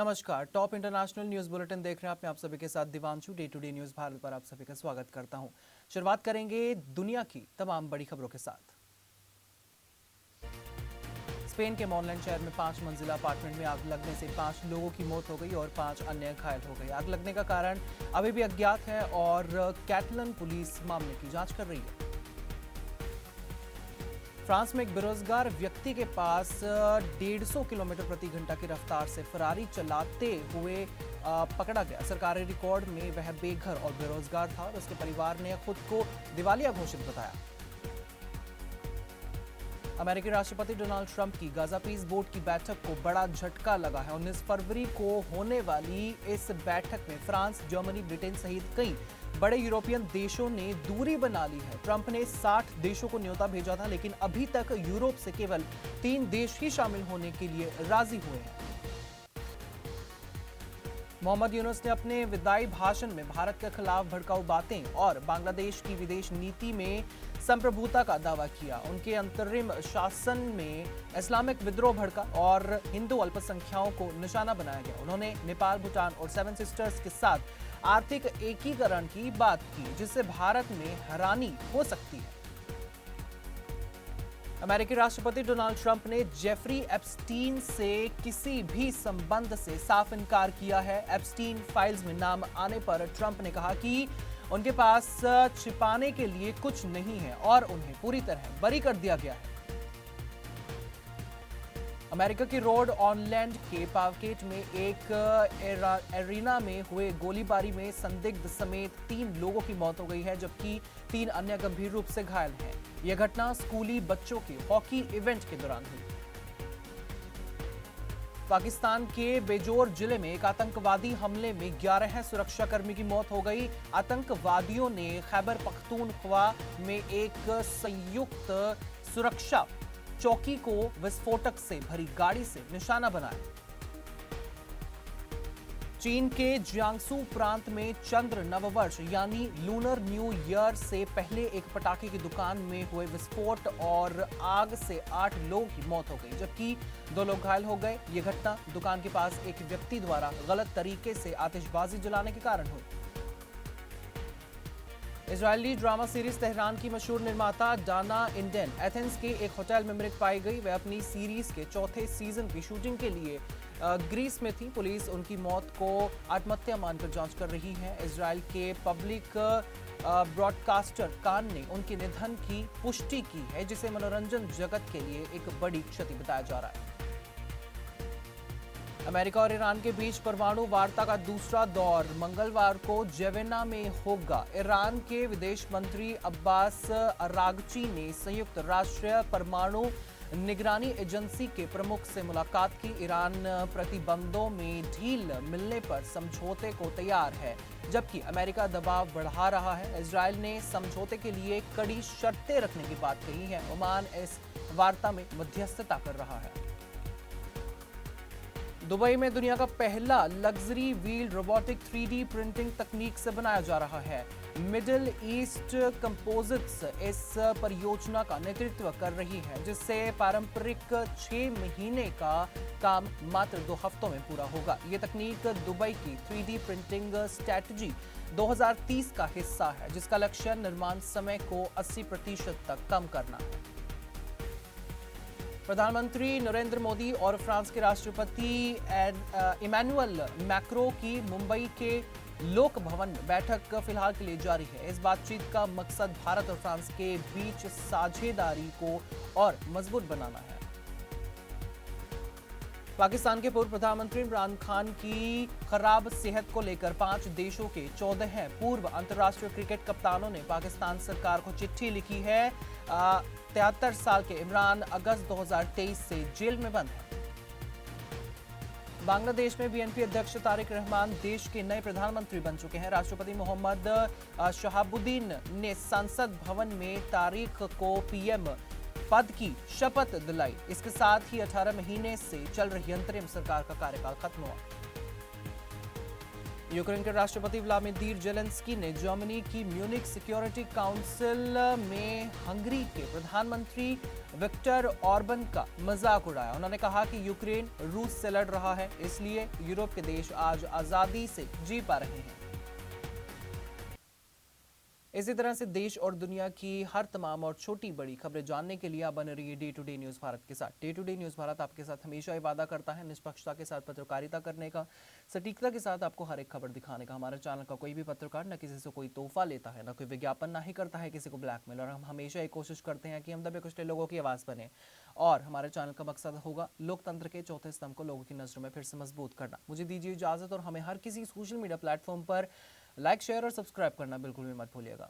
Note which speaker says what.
Speaker 1: नमस्कार, top international news bulletin देख रहे हैं आप सभी के साथ Divanshu. Day to day news Bharat पर आप सभी का स्वागत करता हूं। शुरुआत करेंगे दुनिया की तमाम बड़ी खबरों के साथ। स्पेन के मॉनलैंड शहर में 5 मंजिला अपार्टमेंट में आग लगने से 5 लोगों की मौत हो गई और 5 अन्य घायल हो गए। आग लगने का कारण अभी भी अज्ञात है और कैटलन पुलिस मामले की जांच कर रही है। फ्रांस में एक बेरोजगार व्यक्ति के पास 150 किलोमीटर प्रति घंटा की रफ्तार से फरारी चलाते हुए पकड़ा गया। सरकारी रिकॉर्ड में वह बेघर और बेरोजगार था और उसके परिवार ने खुद को दिवालिया घोषित बताया। अमेरिकी राष्ट्रपति डोनाल्ड ट्रंप की गाजा पीस बोर्ड की बैठक को बड़ा झटका लगा है। 19 फरवरी को होने वाली इस बैठक में फ्रांस, जर्मनी, ब्रिटेन सहित कई बड़े यूरोपियन देशों ने दूरी बना ली है। ट्रंप ने 60 देशों को न्योता भेजा था, लेकिन अभी तक यूरोप से केवल 3 देश ही शामिल होने के लिए राजी हुए हैं। मोहम्मद यूनुस ने अपने विदाई भाषण में भारत के खिलाफ भड़काऊ बातें और बांग्लादेश की विदेश नीति में संप्रभुता का दावा किया। उनके अंतरिम शासन में इस्लामिक विद्रोह भड़का और हिंदू अल्पसंख्याकों को निशाना बनाया गया। उन्होंने नेपाल, भूटान और 7 सिस्टर्स के साथ आर्थिक एकीकरण की बात की, जिससे भारत में हैरानी हो सकती है। अमेरिकी राष्ट्रपति डोनाल्ड ट्रंप ने जेफरी एप्स्टीन से किसी भी संबंध से साफ इनकार किया है। एप्स्टीन फाइल्स में नाम आने पर ट्रंप ने कहा कि उनके पास छिपाने के लिए कुछ नहीं है और उन्हें पूरी तरह बरी कर दिया गया है। अमेरिका की रोड आइलैंड के पावकेट में एक एरिना में हुए गोलीबारी में संदिग्ध समेत 3 लोगों की मौत हो गई है, जबकि 3 अन्य गंभीर रूप से घायल हैं। यह घटना स्कूली बच्चों के हॉकी इवेंट के दौरान हुई। पाकिस्तान के बेजोर जिले में एक आतंकवादी हमले में 11 सुरक्षाकर्मी की मौत हो गई। आतंकवादियों ने खैबर पख्तूनख्वा में एक संयुक्त सुरक्षा चौकी को विस्फोटक से भरी गाड़ी से निशाना बनाया। चीन के जियांगसू प्रांत में चंद्र नववर्ष यानी लूनर न्यू ईयर से पहले एक पटाखे की दुकान में हुए विस्फोट और आग से 8 लोगों की मौत हो गई, जबकि 2 लोग घायल हो गए। यह घटना दुकान के पास एक व्यक्ति द्वारा गलत तरीके से आतिशबाजी जलाने के कारण हुई। इजरायली ड्रामा सीरीज तेहरान की मशहूर निर्माता डाना इंडेन एथेंस के एक होटल में मृत पाई गई। वह अपनी सीरीज के 4थे सीजन की शूटिंग के लिए ग्रीस में थी। पुलिस उनकी मौत को आत्महत्या मानकर जांच कर रही है। इजरायल के पब्लिक ब्रॉडकास्टर कान ने उनके निधन की पुष्टि की है, जिसे मनोरंजन जगत के लिए एक बड़ी क्षति बताया जा रहा है। अमेरिका और ईरान के बीच परमाणु वार्ता का दूसरा दौर मंगलवार को जेवेना में होगा। ईरान के विदेश मंत्री अब्बास अरागची ने संयुक्त राष्ट्र परमाणु निगरानी एजेंसी के प्रमुख से मुलाकात की। ईरान प्रतिबंधों में ढील मिलने पर समझौते को तैयार है, जबकि अमेरिका दबाव बढ़ा रहा है। इजरायल ने समझौते के लिए कड़ी शर्तें रखने की बात कही है। ओमान इस वार्ता में मध्यस्थता कर रहा है। दुबई में दुनिया का पहला luxury wheel robotic 3D printing तकनीक से बनाया जा रहा है। मिडिल ईस्ट कंपोजिट्स इस परियोजना का नेतृत्व कर रही है, जिससे पारंपरिक 6 महीने का काम मात्र 2 हफ्तों में पूरा होगा। ये तकनीक दुबई की 3D प्रिंटिंग स्ट्रैटेजी 2030 का हिस्सा है, जिसका लक्ष्य निर्माण समय को 80% तक कम करना है। प्रधानमंत्री नरेंद्र मोदी और फ्रांस के राष्ट्रपति इमैनुअल मैक्रों की मुंबई के लोक भवन में बैठक फिलहाल के लिए जारी है। इस बातचीत का मकसद भारत और फ्रांस के बीच साझेदारी को और मजबूत बनाना है। पाकिस्तान के पूर्व प्रधानमंत्री इमरान खान की खराब सेहत को लेकर 5 देशों के 14 पूर्व अंतर्राष्ट्रीय क्रिकेट कप्तानों ने पाकिस्तान सरकार को चिट्ठी लिखी है। 73 साल के इमरान अगस्त 2023 से जेल में बंद है। बांग्लादेश में बीएनपी अध्यक्ष तारिक रहमान देश के नए प्रधानमंत्री बन चुके हैं। राष्ट्रपति मोहम्मद शहाबुद्दीन ने संसद भवन में तारिक को पीएम पद की शपथ दिलाई। इसके साथ ही 18 महीने से चल रही अंतरिम सरकार का कार्यकाल खत्म हुआ। यूक्रेन के राष्ट्रपति व्लादिमीर जेलेंस्की ने जर्मनी की म्यूनिक सिक्योरिटी काउंसिल में हंगरी के प्रधानमंत्री विक्टर ऑर्बन का मजाक उड़ाया। उन्होंने कहा कि यूक्रेन रूस से लड़ रहा है, इसलिए यूरोप के देश आज आजादी से जी पा रहे हैं। इसी तरह से देश और दुनिया की हर तमाम और छोटी बड़ी खबरें जानने के लिए आप बने रहिए day to day news Bharat के साथ। Day to day news Bharat आपके साथ हमेशा ही वादा करता है निष्पक्षता के साथ पत्रकारिता करने का, सटीकता के साथ आपको हर एक खबर दिखाने का। हमारे चैनल का कोई भी पत्रकार न किसी से कोई तोहफा लेता है, न कोई विज्ञापन, ना ही करता है किसी को ब्लैकमेल, और हम हमेशा ये कोशिश करते हैं कि हम दबे कुचले लोगों की आवाज़ बने। और हमारे चैनल का मकसद होगा लोकतंत्र के चौथे स्तंभ को लोगों की नजरों में फिर से मजबूत करना। मुझे दीजिए इजाजत, और हमें हर किसी सोशल मीडिया प्लेटफॉर्म पर लाइक, शेयर और सब्सक्राइब करना बिल्कुल भी मत भूलिएगा।